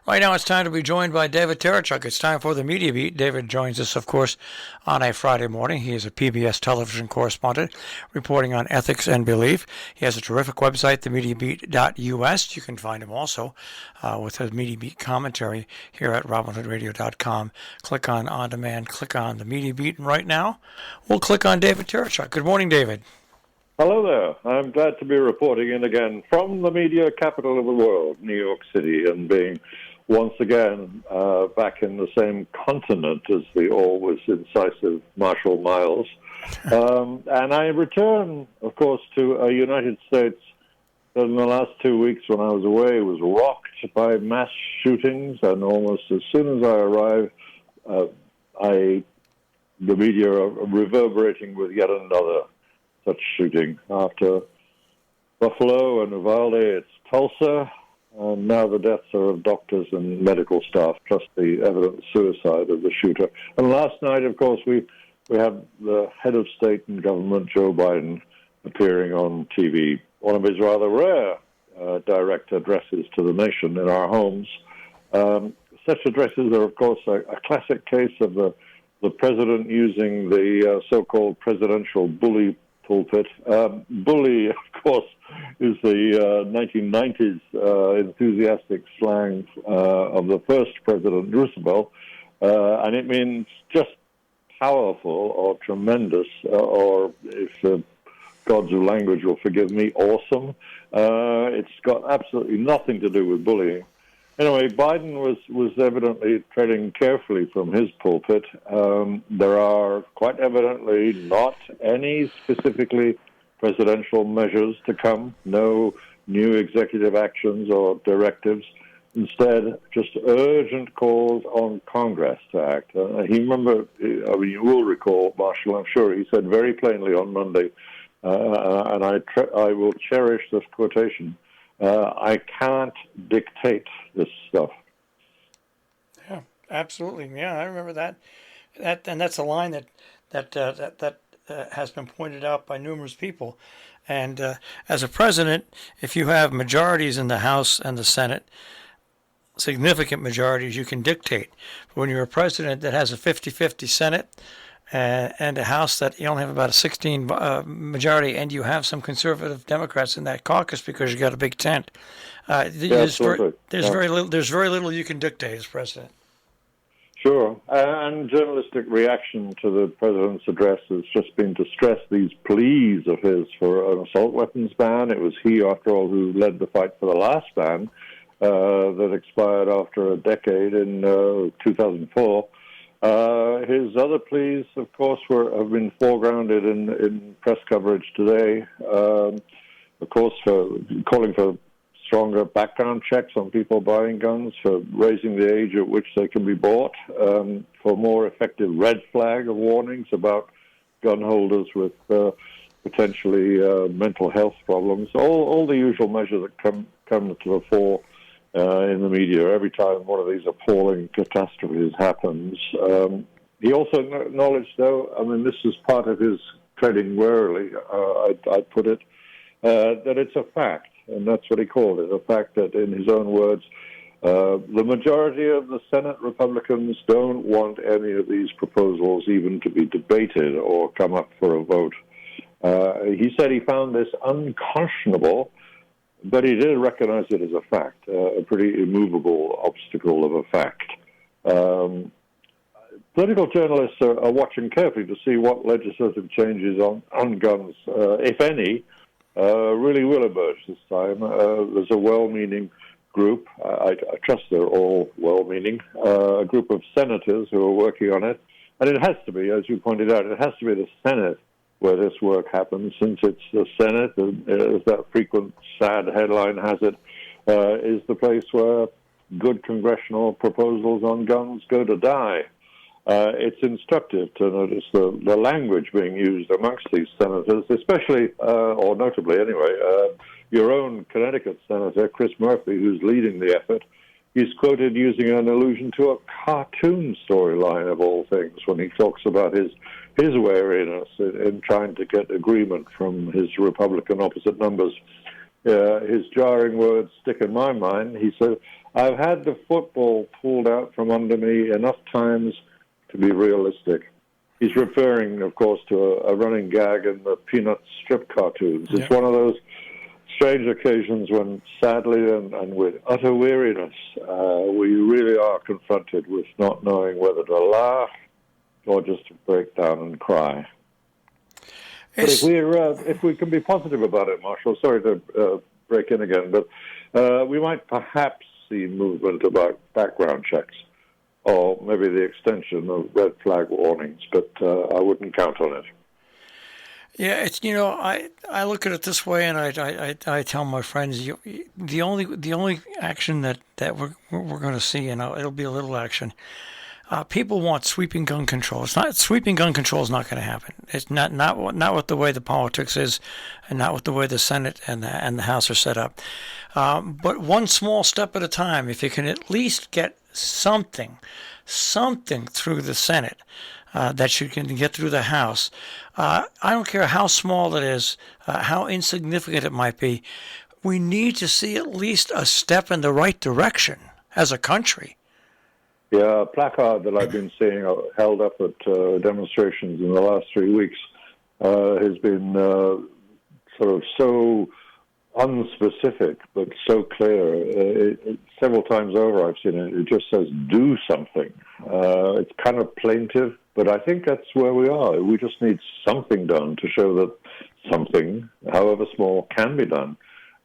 Right now it's time to be joined by David Tereshchuk. It's time for the Media Beat. David joins us, of course, on a Friday morning. He is a PBS television correspondent reporting on ethics and belief. He has a terrific website, themediabeat.us. You can find him also with his Media Beat commentary here at robinhoodradio.com. Click on demand, click on the Media Beat, and right now we'll click on David Tereshchuk. Good morning, David. Hello there. I'm glad to be reporting in again from the media capital of the world, New York City, and being once again back in the same continent as the always incisive Marshall Miles. And I return, of course, to a United States that in the last 2 weeks when I was away was rocked by mass shootings, and almost as soon as I arrived, the media are reverberating with yet another such shooting. After Buffalo and Uvalde, it's Tulsa, and now the deaths are of doctors and medical staff, plus the evident suicide of the shooter. And last night, of course, we had the head of state and government, Joe Biden, appearing on TV. One of his rather rare direct addresses to the nation in our homes. Such addresses are, of course, a classic case of the president using the so-called presidential bully pulpit. Bully, of course, is the 1990s enthusiastic slang of the first President Roosevelt, and it means just powerful or tremendous, or if the gods of language will forgive me, awesome. It's got absolutely nothing to do with bullying. Anyway, Biden was evidently treading carefully from his pulpit. There are quite evidently not any specifically presidential measures to come, no new executive actions or directives. Instead, just urgent calls on Congress to act. You will recall, Marshall, I'm sure, he said very plainly on Monday, and I will cherish this quotation, I can't dictate this stuff. Yeah, absolutely. Yeah, I remember that. And that's a line that has been pointed out by numerous people. And as a president, if you have majorities in the House and the Senate, significant majorities, you can dictate. But when you're a president that has a 50-50 Senate and a House that you only have about a 16 majority, and you have some conservative Democrats in that caucus because you got a big tent. There's very little you can dictate as president. Sure, and journalistic reaction to the president's address has just been to stress these pleas of his for an assault weapons ban. It was he, after all, who led the fight for the last ban that expired after a decade in 2004. His other pleas, of course, have been foregrounded in press coverage today. Of course, for calling for stronger background checks on people buying guns, for raising the age at which they can be bought, for more effective red flag warnings about gun holders with potentially mental health problems. All the usual measures that come to the fore in the media every time one of these appalling catastrophes happens. He also acknowledged, though, I mean, this is part of his treading warily, I'd put it, that it's a fact, and that's what he called it, a fact that, in his own words, the majority of the Senate Republicans don't want any of these proposals even to be debated or come up for a vote. He said he found this unconscionable, but he did recognize it as a fact, a pretty immovable obstacle of a fact. Political journalists are watching carefully to see what legislative changes on guns, if any, really will emerge this time. There's a well-meaning group, I trust they're all well-meaning, a group of senators who are working on it. And it has to be, as you pointed out, it has to be the Senate where this work happens, since it's the Senate, as that frequent sad headline has it, is the place where good congressional proposals on guns go to die. It's instructive to notice the language being used amongst these senators, especially, or notably anyway, your own Connecticut Senator, Chris Murphy, who's leading the effort. He's quoted using an allusion to a cartoon storyline, of all things, when he talks about his wariness in trying to get agreement from his Republican opposite numbers. His jarring words stick in my mind. He said, I've had the football pulled out from under me enough times to be realistic. He's referring, of course, to a running gag in the Peanuts strip cartoons. It's one of those strange occasions when, sadly and with utter weariness, we really are confronted with not knowing whether to laugh or just to break down and cry. But if we can be positive about it, Marshall, sorry to break in again, but we might perhaps see movement about background checks, or maybe the extension of red flag warnings, but I wouldn't count on it. Yeah, it's I look at it this way, and I tell my friends the only action that we're going to see, it'll be a little action. People want sweeping gun control. Sweeping gun control is not going to happen. It's not with the way the politics is, and not with the way the Senate and the House are set up. But one small step at a time. If you can at least get something through the Senate that you can get through the House. I don't care how small it is, how insignificant it might be. We need to see at least a step in the right direction as a country. Yeah, a placard that I've been seeing held up at demonstrations in the last 3 weeks has been sort of so unspecific but so clear. Several times over I've seen it. It just says, do something. It's kind of plaintive, but I think that's where we are. We just need something done to show that something, however small, can be done.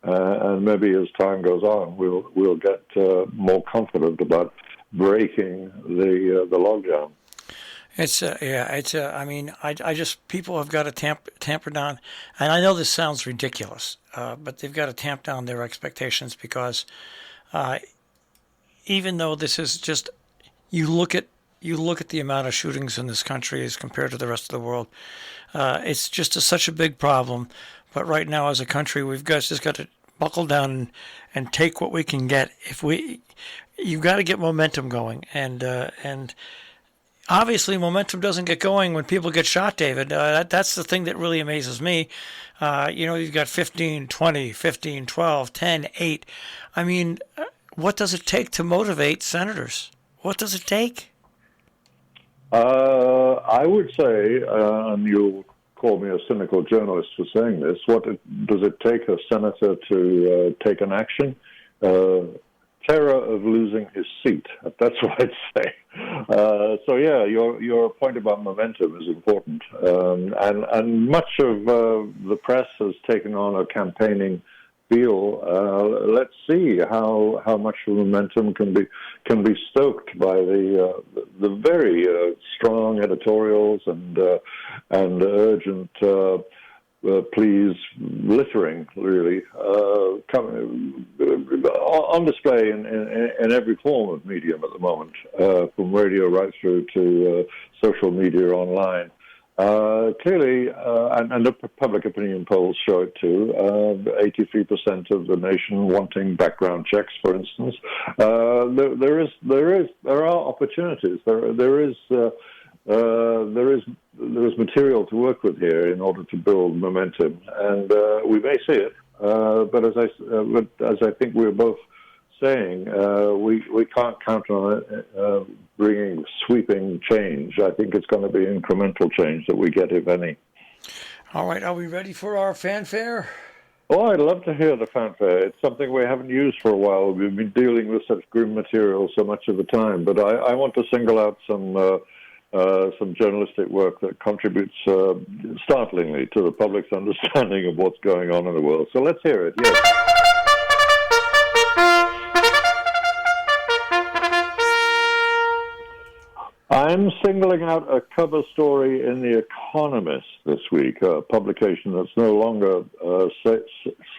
And maybe as time goes on, we'll get more confident about breaking the logjam. I mean, I just, people have got to tamper down, and I know this sounds ridiculous, but they've got to tamp down their expectations, because even though this is just, you look at the amount of shootings in this country as compared to the rest of the world, it's just such a big problem. But right now, as a country, we've just got to buckle down and take what we can get. You've got to get momentum going, and obviously momentum doesn't get going when people get shot, David. That's the thing that really amazes me. You've got 15, 20, 15, 12, 10, 8. I mean, what does it take to motivate senators? What does it take? I would say, and you'll call me a cynical journalist for saying this, does it take a senator to take an action? Terror of losing his seat. That's what I'd say. So yeah, your point about momentum is important, and much of the press has taken on a campaigning feel. Let's see how much momentum can be stoked by the very strong editorials and urgent pleas littering, really, on display in every form of medium at the moment, from radio right through to social media online. Clearly, and the public opinion polls show it too, 83% of the nation wanting background checks, for instance. There are opportunities. There is material to work with here in order to build momentum, and we may see it. But as I think we're both saying, we can't count on it bringing sweeping change. I think it's going to be incremental change that we get, if any. All right, are we ready for our fanfare? Oh, I'd love to hear the fanfare. It's something we haven't used for a while. We've been dealing with such grim material so much of the time. But I want to single out some journalistic work that contributes startlingly to the public's understanding of what's going on in the world. So let's hear it. Yes. I'm singling out a cover story in The Economist this week, a publication that's no longer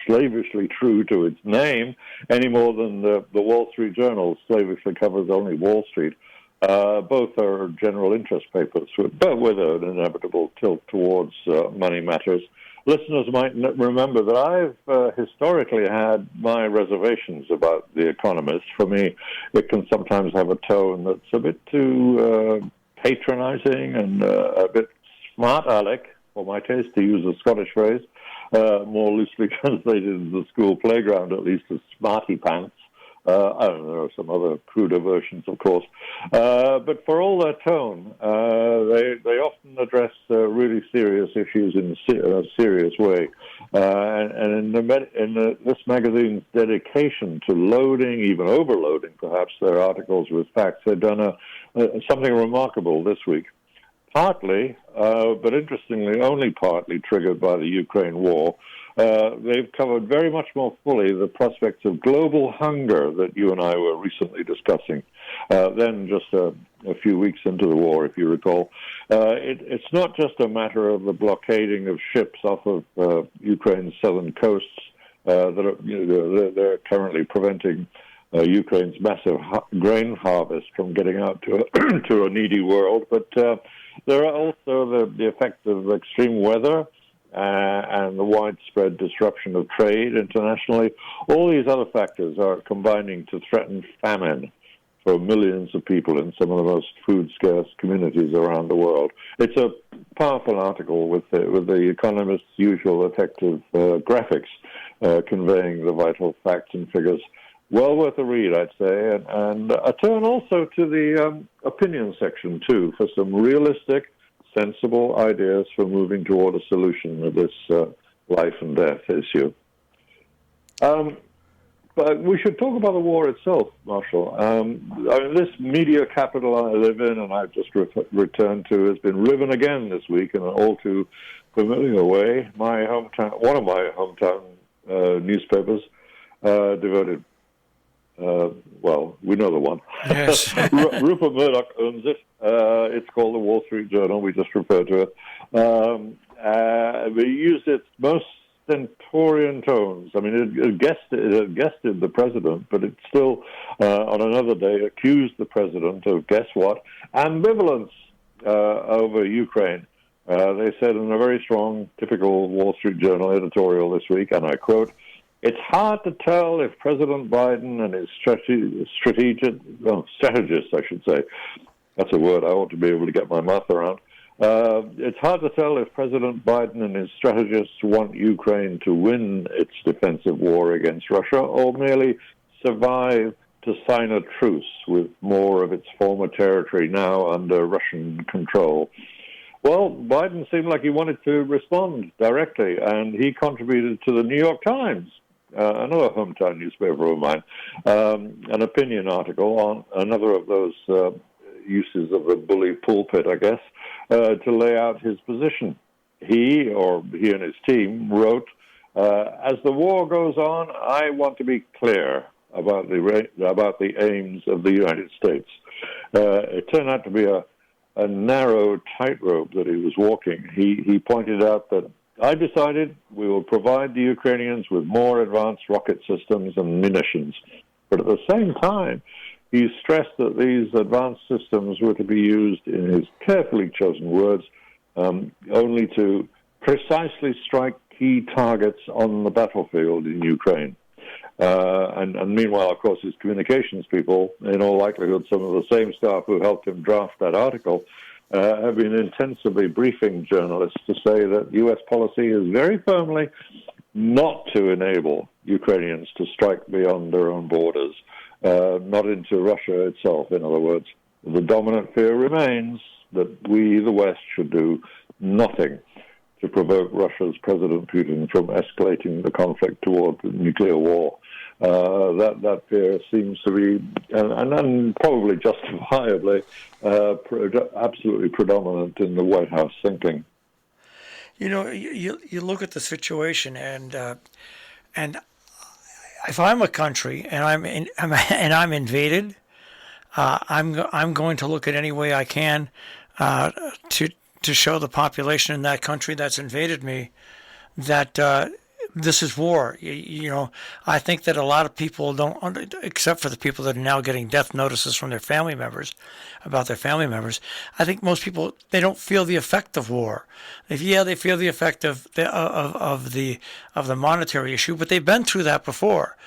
slavishly true to its name any more than the Wall Street Journal slavishly covers only Wall Street. Both are general interest papers, but with an inevitable tilt towards money matters. Listeners might remember that I've historically had my reservations about The Economist. For me, it can sometimes have a tone that's a bit too patronizing and a bit smart-aleck, for my taste, to use a Scottish phrase, more loosely translated in the school playground, at least as smarty pants. I don't know, there are some other cruder versions, of course. But for all their tone, they often address really serious issues in a serious way. And this magazine's dedication to loading, even overloading perhaps, their articles with facts, they've done something remarkable this week. Partly, but interestingly, only partly triggered by the Ukraine war. They've covered very much more fully the prospects of global hunger that you and I were recently discussing, then just a few weeks into the war, if you recall. It's not just a matter of the blockading of ships off of Ukraine's southern coasts they're currently preventing Ukraine's massive grain harvest from getting out to a needy world, but there are also the effects of extreme weather and the widespread disruption of trade internationally. All these other factors are combining to threaten famine for millions of people in some of the most food-scarce communities around the world. It's a powerful article with the Economist's usual effective graphics conveying the vital facts and figures. Well worth a read, I'd say, and a turn also to the opinion section, too, for some realistic, sensible ideas for moving toward a solution of this life and death issue. But we should talk about the war itself, Marshall. This media capital I live in, and I've just returned to, has been riven again this week in an all too familiar way. One of my hometown newspapers devoted. Well, we know the one. Yes. Rupert Murdoch owns it. It's called the Wall Street Journal. We just referred to it. We used its most stentorian tones. I mean, it had guested the president, but it still, on another day, accused the president of, guess what, ambivalence over Ukraine. They said in a very strong, typical Wall Street Journal editorial this week, and I quote, "It's hard to tell if President Biden and his strategists, I should say. That's a word I ought to be able to get my mouth around. It's hard to tell if President Biden and his strategists want Ukraine to win its defensive war against Russia or merely survive to sign a truce with more of its former territory now under Russian control." Well, Biden seemed like he wanted to respond directly, and he contributed to the New York Times, another hometown newspaper of mine, an opinion article on another of those uses of the bully pulpit, I guess, to lay out his position. He and his team wrote, "As the war goes on, I want to be clear about the aims of the United States." It turned out to be a narrow tightrope that he was walking. He pointed out that, "I decided we will provide the Ukrainians with more advanced rocket systems and munitions." But at the same time, he stressed that these advanced systems were to be used, in his carefully chosen words, only to precisely strike key targets on the battlefield in Ukraine. And meanwhile, of course, his communications people, in all likelihood, some of the same staff who helped him draft that article, have been intensively briefing journalists to say that U.S. policy is very firmly not to enable Ukrainians to strike beyond their own borders, not into Russia itself, in other words. The dominant fear remains that we, the West, should do nothing to provoke Russia's President Putin from escalating the conflict toward nuclear war. That fear seems to be, and probably justifiably, absolutely predominant in the White House thinking. You know, you look at the situation, and if I'm a country and I'm invaded, I'm going to look at any way I can to show the population in that country that's invaded me that this is war. You know, I think that a lot of people don't, except for the people that are now getting death notices from their family members, about their family members. I think most people, they don't feel the effect of war. They feel the effect of the monetary issue, but they've been through that before.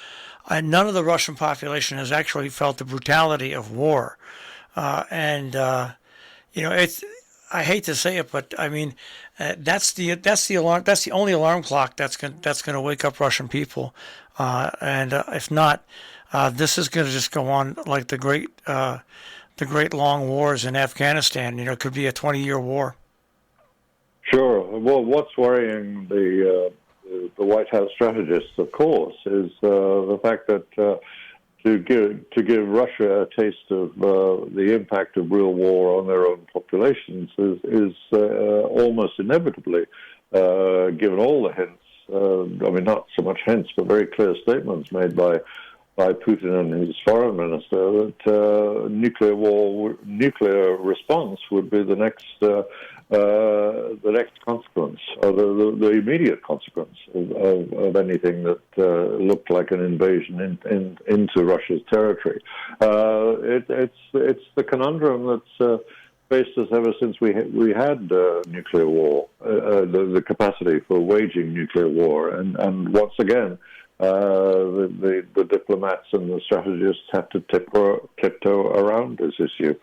And none of the Russian population has actually felt the brutality of war. You know, I hate to say it, but I mean, that's the alarm. That's the only alarm clock that's going to wake up Russian people. If not, this is going to just go on like the great long wars in Afghanistan. It could be a 20-year war. Sure. Well, what's worrying the White House strategists, of course, is the fact that to give Russia a taste of the impact of real war on their own populations is almost inevitably, given all the hints. Not so much hints, but very clear statements made by Putin and his foreign minister that nuclear response would be the next consequence, or the immediate consequence of anything that looked like an invasion into Russia's territory. It's the conundrum that's faced us ever since we had nuclear war, the capacity for waging nuclear war, and once again. The diplomats and the strategists have to tiptoe around this issue,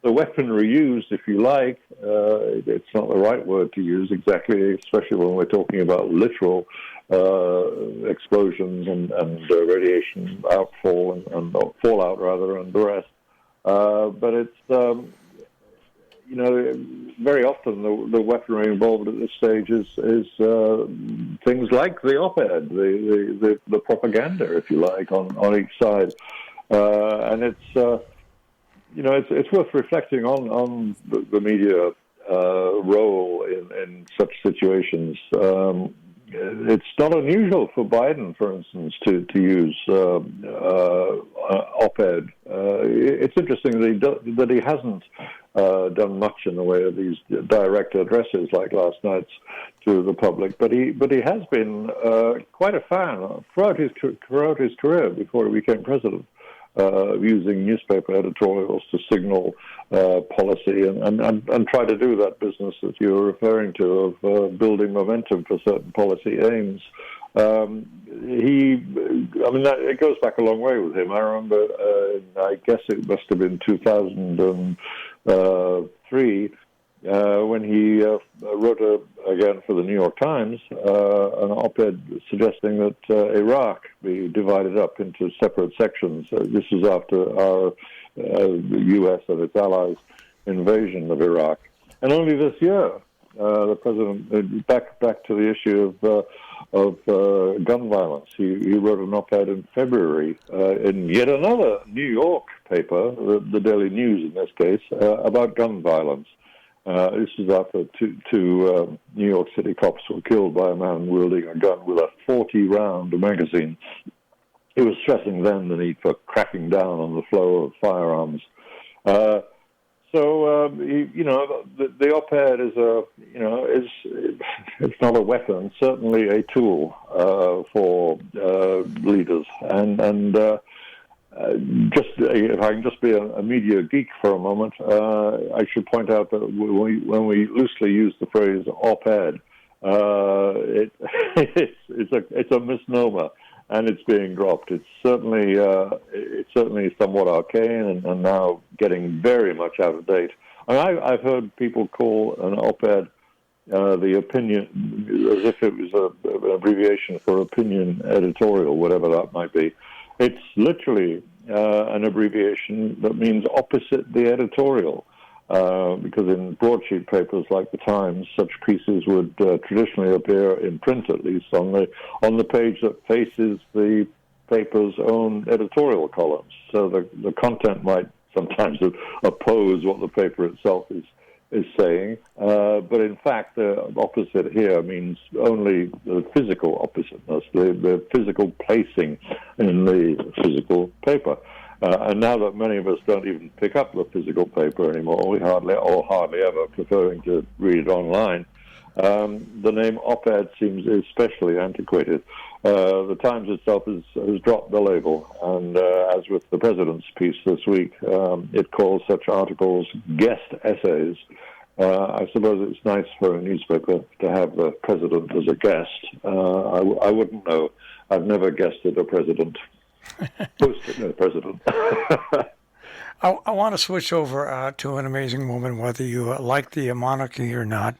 the weaponry used, if you like, it's not the right word to use exactly, especially when we're talking about literal explosions and radiation outfall and fallout rather and the rest. But it's very often the weaponry involved at this stage is things like the op-ed, the propaganda, if you like, on each side, and it's worth reflecting on the media role in such situations. It's not unusual for Biden, for instance, to use op-ed. It's interesting that he hasn't done much in the way of these direct addresses like last night's to the public, but he has been quite a fan throughout his career before he became president. Using newspaper editorials to signal policy and try to do that business that you were referring to of building momentum for certain policy aims. It goes back a long way with him. I remember, I guess it must have been 2003, when he wrote again for the New York Times an op-ed suggesting that Iraq be divided up into separate sections. This was after our the U.S. and its allies' invasion of Iraq. And only this year, the president, back to the issue of gun violence. He wrote an op-ed in February in yet another New York paper, the Daily News in this case, about gun violence. This is after two New York City cops were killed by a man wielding a gun with a 40-round magazine. He was stressing then the need for cracking down on the flow of firearms. The op-ed is it's not a weapon, certainly a tool for leaders. Just if I can just be a media geek for a moment, I should point out that when we loosely use the phrase op-ed, it's a misnomer, and it's being dropped. It's certainly somewhat arcane and now getting very much out of date. I've heard people call an op-ed the opinion, as if it was an abbreviation for opinion editorial, whatever that might be. It's literally an abbreviation that means opposite the editorial, because in broadsheet papers like the Times, such pieces would traditionally appear in print, at least on the page that faces the paper's own editorial columns. So the content might sometimes oppose what the paper itself is saying, but in fact the opposite here means only the physical oppositeness, the physical placing in the physical paper. And now that many of us don't even pick up the physical paper anymore, we hardly ever, preferring to read it online, the name op-ed seems especially antiquated. The Times itself has dropped the label, and as with the President's piece this week, it calls such articles guest essays. I suppose it's nice for a newspaper to have the President as a guest. I wouldn't know. I've never guested a president. Hosted a president. I want to switch over to an amazing woman, whether you like the monarchy or not.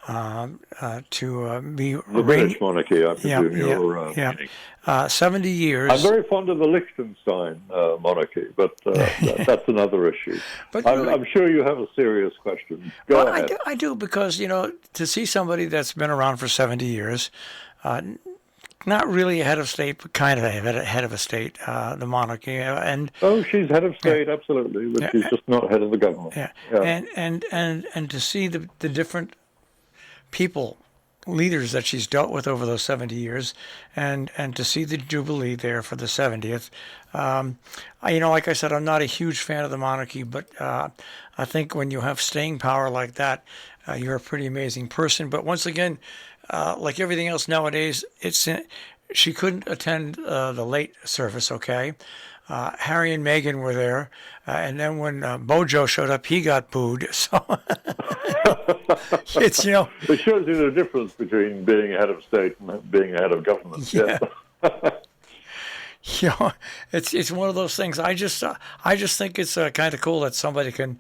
to be the British monarchy, I presume you're meaning. 70 years. I'm very fond of the Liechtenstein monarchy, but that's another issue. But I'm sure you have a serious question. Go ahead. I do, because, to see somebody that's been around for 70 years, not really a head of state, but kind of a head of a state, the monarchy, and she's head of state, absolutely, but she's just not head of the government. And to see the different people, leaders that she's dealt with over those 70 years, and to see the Jubilee there for the 70th. Like I said, I'm not a huge fan of the monarchy, but I think when you have staying power like that, you're a pretty amazing person. But once again, like everything else nowadays, she couldn't attend the late service, okay? Harry and Meghan were there, and then when Bojo showed up, he got booed. So it's it shows you the difference between being a head of state and being a head of government. Yeah. It's one of those things. I just think it's kind of cool that somebody can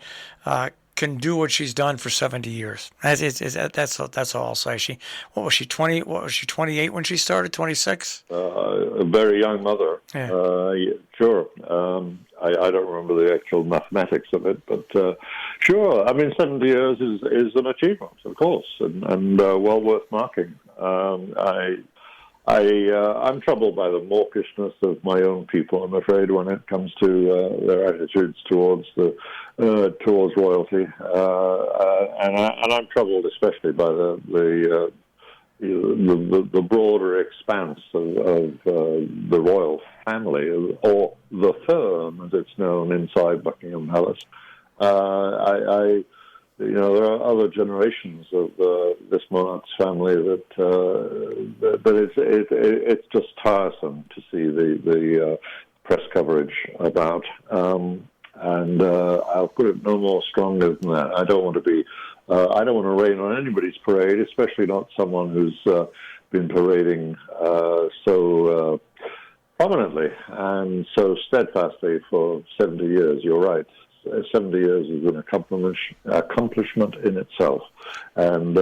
do what she's done for 70 years. That's all I'll say. What was she 20? What was she 28 when she started? 26? A very young mother. Yeah. Sure. I don't remember the actual mathematics of it, but sure. I mean, 70 years is an achievement, of course, and well worth marking. I'm troubled by the mawkishness of my own people, I'm afraid, when it comes to their attitudes towards royalty, and I'm troubled especially by the broader expanse of the royal family, or the firm, as it's known inside Buckingham Palace. There are other generations of this monarch's family but it's just tiresome to see the press coverage about. And I'll put it no more strongly than that. I don't want to rain on anybody's parade, especially not someone who's been parading so prominently and so steadfastly for 70 years. You're right. 70 years is an accomplishment in itself. And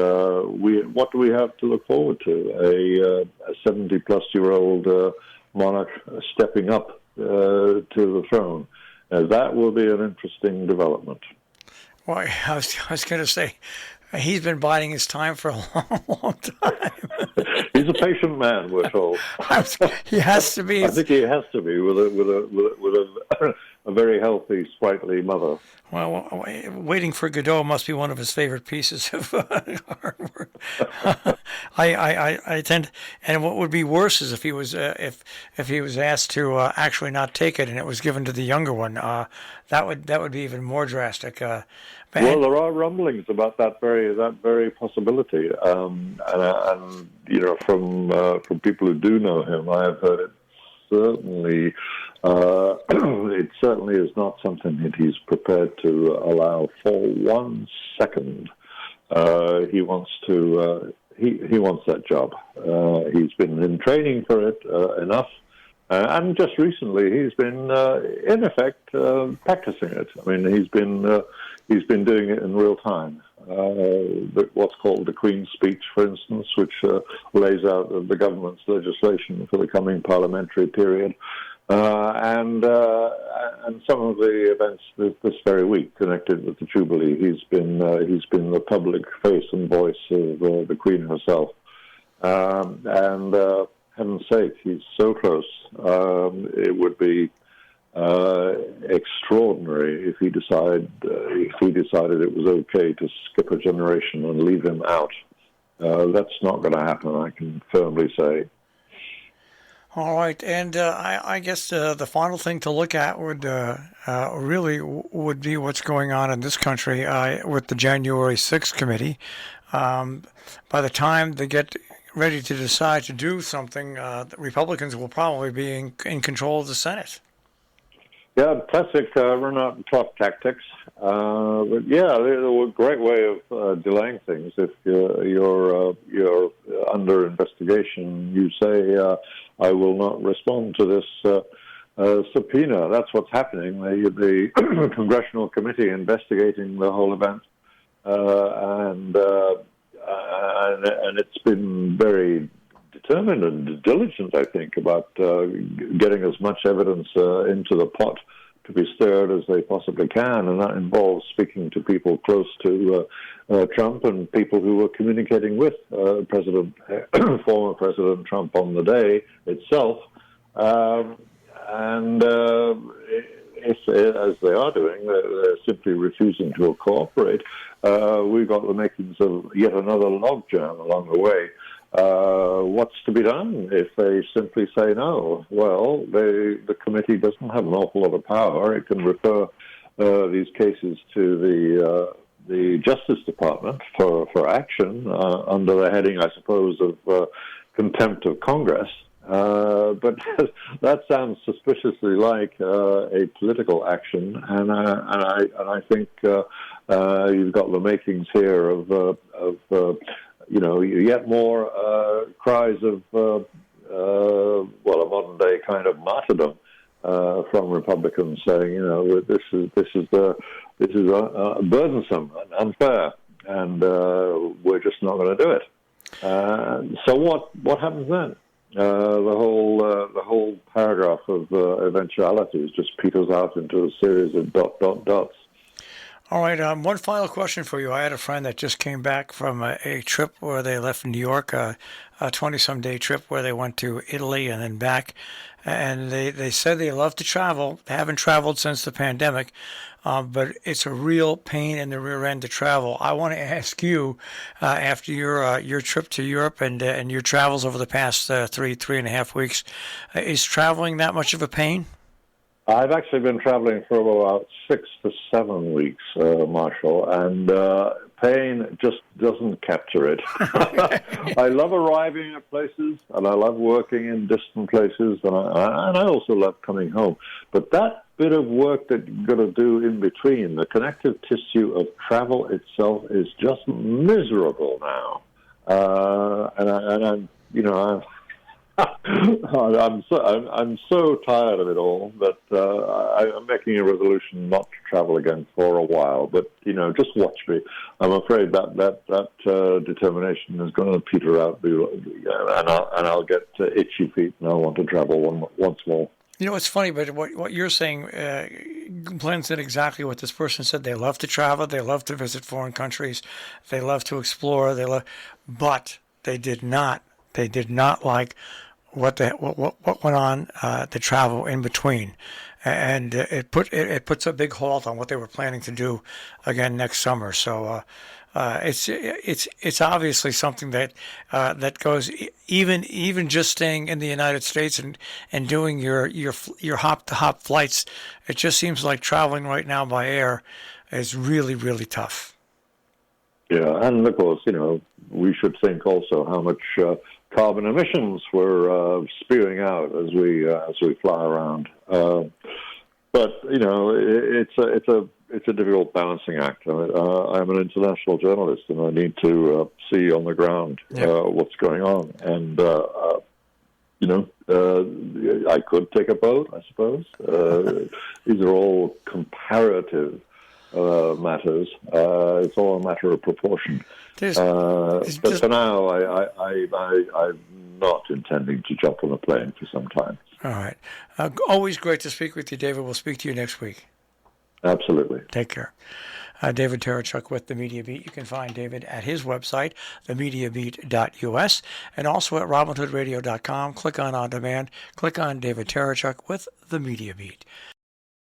what do we have to look forward to? A 70-plus-year-old monarch stepping up to the throne. That will be an interesting development. Well, I was going to say, he's been biding his time for a long, long time. He's a patient man, we're told. He has to be. I think he has to be with a very healthy, sprightly mother. Well, waiting for Godot must be one of his favorite pieces of hard work. I tend, and what would be worse is if he was if he was asked to actually not take it and it was given to the younger one. That would be even more drastic. Well, there are rumblings about that very possibility, and from people who do know him, I have heard it. Certainly, it certainly is not something that he's prepared to allow for 1 second. He wants to. He wants that job. He's been in training for it enough, and just recently he's been, in effect, practicing it. I mean, he's been doing it in real time. What's called the Queen's Speech, for instance, which lays out the government's legislation for the coming parliamentary period, and some of the events this very week connected with the Jubilee. He's been the public face and voice of the Queen herself, and heaven's sake, he's so close. It would be extraordinary if he decided it was okay to skip a generation and leave him out. That's not going to happen, I can firmly say. All right, and I guess the final thing to look at would be what's going on in this country with the January 6th committee. By the time they get ready to decide to do something, the Republicans will probably be in control of the Senate. Yeah, classic run-out-and-clock tactics. But yeah, they're a great way of delaying things. If you're under investigation, you say, I will not respond to this subpoena. That's what's happening. The Congressional Committee investigating the whole event and and it's been very determined and diligent, I think, about getting as much evidence into the pot to be stirred as they possibly can, and that involves speaking to people close to Trump and people who were communicating with former President Trump on the day itself. And if, as they are doing, they're simply refusing to cooperate, we've got the makings of yet another logjam along the way. What's to be done if they simply say no? Well, the committee doesn't have an awful lot of power. It can refer these cases to the Justice Department for action under the heading, I suppose, of contempt of Congress. But that sounds suspiciously like a political action, and I think you've got the makings here of you get more cries of a modern day kind of martyrdom from Republicans saying, this is burdensome and unfair, and we're just not going to do it. So what happens then? The whole paragraph of eventualities just peters out into a series of dots. All right, one final question for you. I had a friend that just came back from a trip where they left New York, a 20-some day trip where they went to Italy and then back. And they said they love to travel. They haven't traveled since the pandemic, but it's a real pain in the rear end to travel. I want to ask you, after your trip to Europe and your travels over the past 3.5 weeks, is traveling that much of a pain? I've actually been traveling for about 6 to 7 weeks, Marshall, and pain just doesn't capture it. I love arriving at places, and I love working in distant places, and I also love coming home. But that bit of work that you've got to do in between, the connective tissue of travel itself, is just miserable now. I'm so tired of it all that I'm making a resolution not to travel again for a while. But just watch me. I'm afraid that determination is going to peter out, and I'll get itchy feet, and I'll want to travel once more. It's funny, but what you're saying blends in exactly what this person said. They love to travel. They love to visit foreign countries. They love to explore. But they did not. They did not like what went on the travel in between, and it puts a big halt on what they were planning to do again next summer. So it's obviously something that goes even just staying in the United States and doing your hop to hop flights. It just seems like traveling right now by air is really, really tough. Yeah, and of course, we should think also how much carbon emissions we're spewing out as we fly around. But it's a difficult balancing act. I'm an international journalist, and I need to see on the ground what's going on. And I could take a boat, I suppose. These are all comparative matters. It's all a matter of proportion. But for now, I'm not intending to jump on a plane for some time. All right. Always great to speak with you, David. We'll speak to you next week. Absolutely. Take care. David Tereshchuk with The Media Beat. You can find David at his website, themediabeat.us, and also at robinhoodradio.com. Click on demand. Click on David Tereshchuk with The Media Beat.